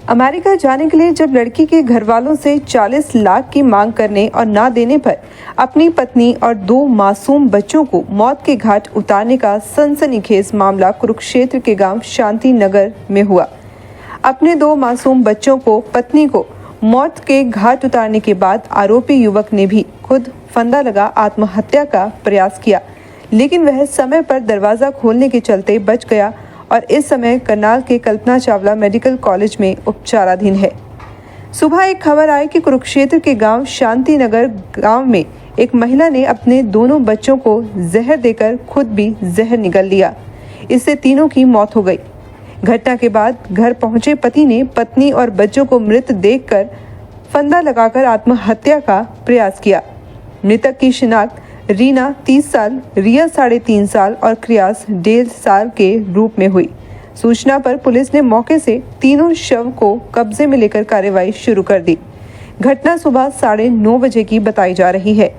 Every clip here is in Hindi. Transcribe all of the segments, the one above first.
अमेरिका जाने के लिए जब लड़की के घर वालों से 40 लाख की मांग करने और ना देने पर अपनी पत्नी और 2 मासूम बच्चों को मौत के घाट उतारने का सनसनीखेज मामला कुरुक्षेत्र के गांव शांति नगर में हुआ। अपने 2 मासूम बच्चों को पत्नी को मौत के घाट उतारने के बाद आरोपी युवक ने भी खुद फंदा लगा आत्महत्या का प्रयास किया, लेकिन वह समय पर दरवाजा खोलने के चलते बच गया और इस समय करनाल के कल्पना चावला मेडिकल कॉलेज में उपचाराधीन है। सुबह एक खबर आई कि कुरुक्षेत्र के गांव शांति नगर गांव में एक महिला ने अपने दोनों बच्चों को जहर देकर खुद भी जहर निगल लिया। इससे तीनों की मौत हो गई। घटना के बाद घर पहुंचे पति ने पत्नी और बच्चों को मृत देखकर फंदा लगाकर आत्महत्या का प्रयास किया। मृतक की शिनाख्त रीना 30 साल, रिया 3.5 साल और क्रियास 1.5 साल के रूप में हुई। सूचना पर पुलिस ने मौके से तीनों शव को कब्जे में लेकर कार्रवाई शुरू कर दी। घटना सुबह 9:30 बजे की बताई जा रही है।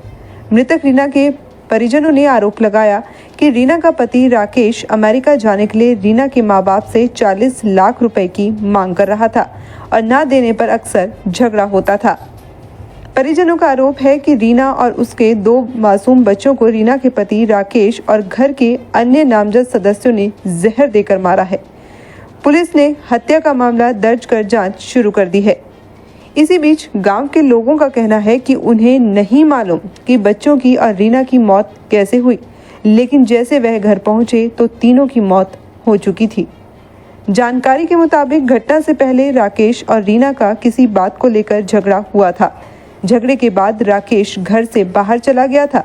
मृतक रीना के परिजनों ने आरोप लगाया कि रीना का पति राकेश अमेरिका जाने के लिए रीना के मां बाप से 40 लाख रुपए की मांग कर रहा था और न देने पर अक्सर झगड़ा होता था। परिजनों का आरोप है कि रीना और उसके 2 मासूम बच्चों को रीना के पति राकेश और घर के अन्य नामजद सदस्यों ने जहर देकर मारा है। पुलिस ने हत्या का मामला दर्ज कर जांच शुरू कर दी है। इसी बीच गांव के लोगों का कहना है कि उन्हें नहीं मालूम कि बच्चों की और रीना की मौत कैसे हुई, लेकिन जैसे वह घर पहुंचे तो तीनों की मौत हो चुकी थी। जानकारी के मुताबिक घटना से पहले राकेश और रीना का किसी बात को लेकर झगड़ा हुआ था। झगड़े के बाद राकेश घर से बाहर चला गया था।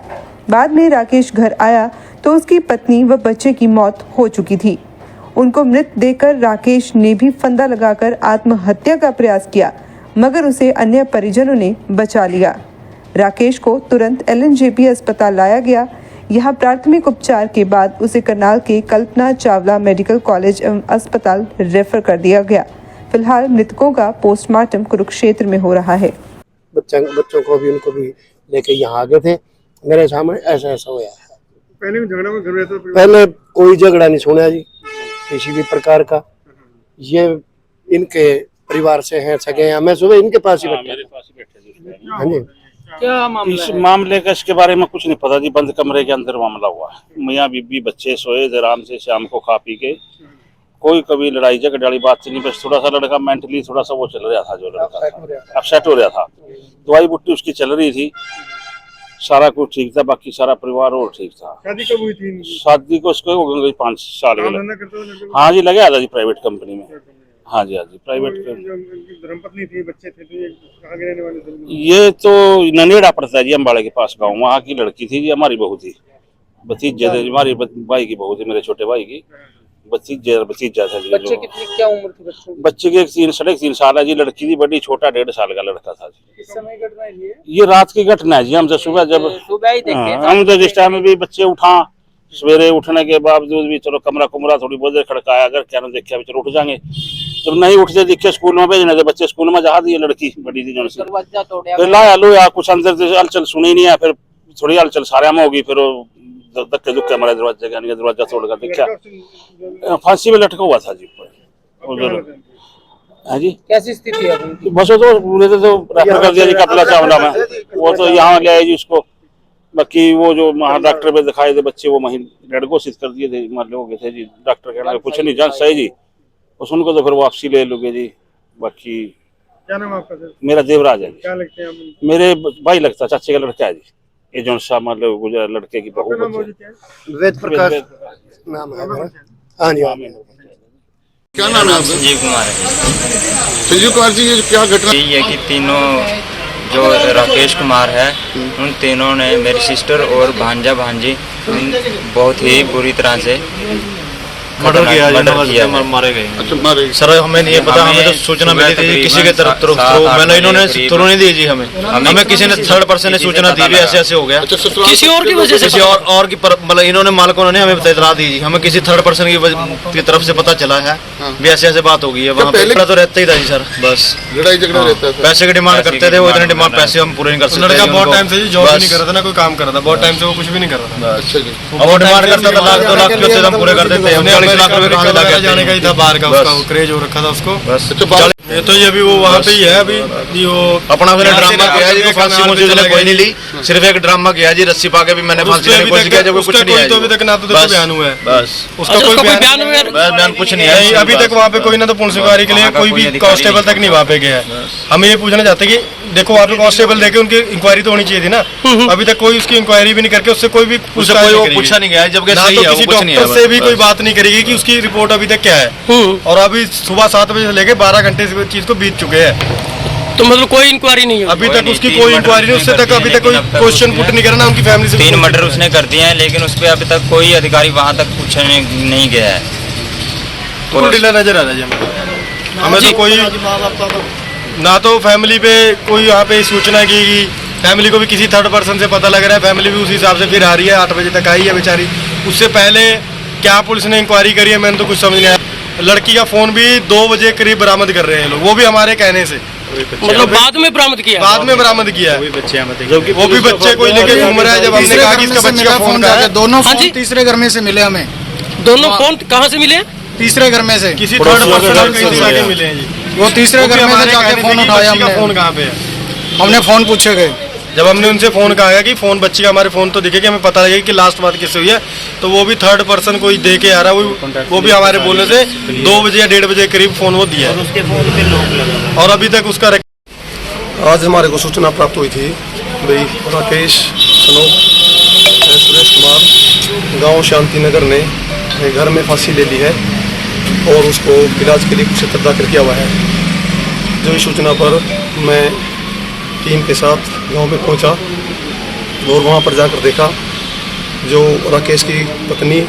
बाद में राकेश घर आया तो उसकी पत्नी व बच्चे की मौत हो चुकी थी। उनको मृत देखकर राकेश ने भी फंदा लगाकर आत्महत्या का प्रयास किया, मगर उसे अन्य परिजनों ने बचा लिया। राकेश को तुरंत LNJP अस्पताल लाया गया। यहाँ प्राथमिक उपचार के बाद उसे करनाल के कल्पना चावला मेडिकल कॉलेज एवं अस्पताल रेफर कर दिया गया। फिलहाल मृतकों का पोस्टमार्टम कुरुक्षेत्र में हो रहा है। बच्चों को भी उनको भी लेके यहाँ आ गए थे। मेरे सामने ऐसा हुआ है। पहले भी झगड़ा में घर तो पहले कोई झगड़ा नहीं सुना जी किसी भी प्रकार का। ये इनके परिवार से हैं, सगे हैं। मैं सुबह इनके पास ही बैठा। हाँ जी, क्या मामला इस मामले का इसके बारे में कुछ नहीं पता जी। बंद कमरे के अंदर मामला हुआ है। मियाँ बीबी बच्चे सोए आराम से शाम को खा पी के, कोई कभी लड़ाई झगड़े वाली बात नहीं। बस थोड़ा सा लड़का मेंटली थोड़ा सा वो चल रहा था, जो लड़का अपसेट हो रहा था। दवाई बुट्टी उसकी चल रही थी, सारा कुछ ठीक था, बाकी सारा परिवार और ठीक था। शादी कब हुई थी? शादी को उसको हो गई 5 साल के। हाँ जी, लगे था जी प्राइवेट कंपनी में। हाँ जी प्राइवेट। धर्मपत्नी थी, बच्चे थे, तो ये कहाँ के रहने वाले थे? ये तो ननेड़ा पड़ता है जी, अम्बाड़े के पास गाँव। वहाँ की लड़की थी जी, हमारी बहू थी, भतीजे थे, हमारी भाई की बहू थी, मेरे छोटे भाई की भतीजा था जी। बच्चे कितनी क्या उम्र थी बच्चों की? बच्चे की 3 साल है जी। लड़की थी बड़ी, छोटा 1.5 साल का लड़का था जी। किस समय घटना है ये रात की घटना है जी। हम तो सुबह ही देखे हम तो जिस टाइम में भी बच्चे उठा, सवेरे उठने के बावजूद भी चलो कमरा थोड़ी बहुत देर खड़काया, अगर क्या देखा भी चलो उठ जाएंगे। जब नहीं उठते दिखे स्कूल में भेजने के, बच्चे स्कूल में जहा दिए। लड़की बड़ी थी जो फिर लाया लो या कुछ अंदर से हलचल सुनी नहीं है। फिर थोड़ी हलचल सारे में होगी, फिर धक्के धुक्के हमारे दरवाजा तोड़कर देखा फांसी में लटका हुआ था जी। हाँ जी, कैसी स्थिति है? बस तो पूरे तो रेफर कर दिया जी कल्पना चावला में। वो तो यहाँ ले आए जी उसको। बाकी वो जो वहाँ डॉक्टर पे दिखाए थे बच्चे, वो वहीं डेड घोषित कर दिए थे। मर लोगे थे जी। डॉक्टर कहना कुछ नहीं जान सही जी, उस उनको तो फिर वापसी ले लोगे जी। बाकी क्या नाम आपका सर? मेरा देवराज है। क्या लगते हैं आप? मेरे भाई लगता, चाचे का लड़का है जी। ये जो सा मतलब गुजरा लड़के की बहू वेद प्रकाश नाम है। हाँ जी, क्या नाम है आपका? संजीव कुमार है। संजीव कुमार जी, ये क्या घटना? यही है कि तीनों जो राकेश कुमार है, उन तीनों ने मेरी सिस्टर और भांजा भांजी बहुत ही बुरी तरह से मर्डर किया, मारे गए। अच्छा, मारे सर हमें नहीं पता, हमें तो सूचना मिली थी किसी के तरफ मैंने इन्होंने थ्रू नहीं दी जी। हमें किसी ने थर्ड पर्सन ने सूचना दी भी ऐसे ऐसे हो गया। किसी और की वजह से, किसी और की मतलब इन्होंने मालिकों ने हमें इतला दी जी। हमें किसी थर्ड पर्सन की तरफ से पता चला है भी ऐसे ऐसे बात हो गई है। वहाँ पे तो रहता ही था जी सर, बस लड़ाई झगड़ा रहता है। पैसे की डिमांड करते थे, वो इतने डिमांड पैसे हम पूरे नहीं कर सकते। लड़का बहुत टाइम से जॉब नहीं कर रहा था, ना कोई काम कर रहा था, बहुत टाइम से वो कुछ भी नहीं कर रहा था। अच्छा जी, वो डिमांड करता था 1 लाख 2 लाख हम पूरे कर देते। 40 लाख रुपए कहाँ से ला के जाने का ही था बाहर का, उसका वो क्रेज हो रखा था उसको। बस ये तो ये अभी वो वहाँ पे ही है, अभी वो अपना उसने ड्रामा किया जी, फांसी मुझे उसने कोई नहीं ली, सिर्फ एक ड्रामा किया जी, रस्सी पाके भी मैंने फांसी लेने की कोशिश किया, जब कुछ नहीं है। तो अभी तक ना तो देखो बयान हुआ है, बस उसका कोई बयान बयान कुछ नहीं नहीं, है अभी तक वहाँ पे कोई ना तो पुलिस इंक्वायरी के लिए कोई भी कांस्टेबल तक नहीं वहाँ पे गया है। हम ये पूछना चाहते हैं कि देखो वहाँ पे कांस्टेबल देखे, उनकी इंक्वायरी तो होनी चाहिए थी ना, अभी तक कोई उसकी इंक्वायरी भी नहीं करके उससे कोई भी पूछा नहीं गया, जबकि ना तो किसी डॉक्टर से भी कोई बात नहीं करेगी कि उसकी रिपोर्ट अभी तक क्या है। और अभी सुबह 7 बजे से लेके 12 घंटे इस चीज को बीत चुके हैं, तो मतलब कोई इंक्वायरी नहीं है अभी तक उसकी कोई इंक्वायरी नहीं, उससे तक अभी तक कोई क्वेश्चन पुट नहीं करा ना उनकी फैमिली से। 3 मर्डर उसने कर दिए हैं, लेकिन उस पर अभी तक कोई अधिकारी वहां तक पूछने नहीं गया है। तो ढीला नजर आ रहा है हमें तो कोई ना तो फैमिली पे कोई यहाँ पे सूचना की, फैमिली को भी किसी थर्ड पर्सन से पता लग रहा है, फैमिली भी उसी हिसाब से फिर आ रही है, 8 बजे तक आई है बेचारी। उससे पहले क्या पुलिस ने इंक्वायरी करी है मैंने तो कुछ समझ नहीं आया। लड़की का फोन भी 2 बजे करीब बरामद कर रहे हैं लोग, वो भी हमारे कहने से, मतलब बाद में बरामद किया, बाद में बरामद किया है। वो भी बच्चे कोई लेके घूम रहा है, जब हमने कहा कि इसका बच्चे का फोन कहा है, दोनों फोन तीसरे घर में से मिले हमें, दोनों फोन कहाँ से मिले? तीसरे घर में से, किसी थर्ड पर्सन कहीं से जाके मिले हैं जी। वो तीसरे घर में से जाके फोन उठाया हमने, फोन कहाँ पे है, हमने फोन पूछे गए, जब हमने उनसे फोन कहा कि फोन बच्ची का हमारे फोन तो दिखेगा, हमें पता लगेगा कि लास्ट बात किससे हुई है, तो वो भी थर्ड पर्सन कोई दे के आ रहा है, वो भी हमारे बोलने से 2 बजे या 1:30 बजे करीब फोन वो दिया है, उसके फोन पे लोग लगा, और अभी तक उसका आज हमारे को सूचना प्राप्त हुई थी भाई राकेश सुरेश कुमार गांव शांति नगर ने घर में फांसी ले ली है और उसको इलाज के लिए कुछ दाखिल किया हुआ है। जो इस सूचना पर मैं टीम के साथ गांव में पहुंचा और वहां पर जाकर देखा जो राकेश की पत्नी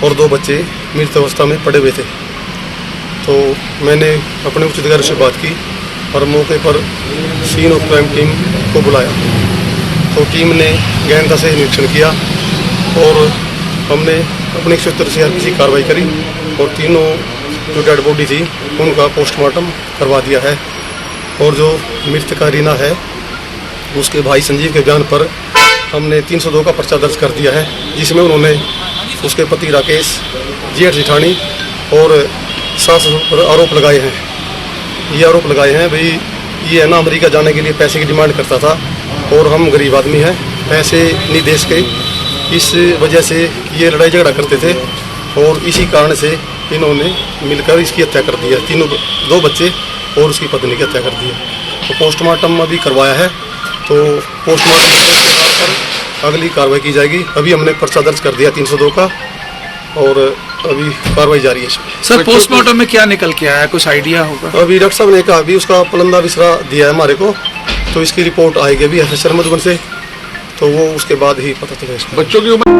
और 2 बच्चे मृत अवस्था में पड़े हुए थे। तो मैंने अपने उच्च अधिकारी से बात की और मौके पर सीन ऑफ क्राइम टीम को बुलाया, तो टीम ने गहनता से निरीक्षण किया और हमने अपने क्षेत्र से हर किसी कार्रवाई करी और तीनों जो डेड बॉडी थी उनका पोस्टमार्टम करवा दिया है। और जो मृतका रीना है उसके भाई संजीव के बयान पर हमने 302 का पर्चा दर्ज कर दिया है, जिसमें उन्होंने उसके पति राकेश, जेठ जिठानी और सास पर आरोप लगाए हैं। ये आरोप लगाए हैं भाई ये है ना अमेरिका जाने के लिए पैसे की डिमांड करता था और हम गरीब आदमी हैं, पैसे नहीं दे सके, इस वजह से ये लड़ाई झगड़ा करते थे और इसी कारण से इन्होंने मिलकर इसकी हत्या कर दी है। 2 बच्चे और उसकी पत्नी की हत्या कर दी है। तो पोस्टमार्टम अभी करवाया है, तो पोस्टमार्टम के आधार पर अगली कार्रवाई की जाएगी। अभी हमने पर्चा दर्ज कर दिया 302 का और अभी कार्रवाई जारी है। सर पोस्टमार्टम में क्या निकल के आया, कुछ आइडिया होगा? अभी डॉक्टर साहब ने कहा अभी उसका पलंदा विसरा दिया है हमारे को, तो इसकी रिपोर्ट आएगी अभी FSR मधुबन से, तो वो उसके बाद ही पता चलेगा। बच्चों की उम्र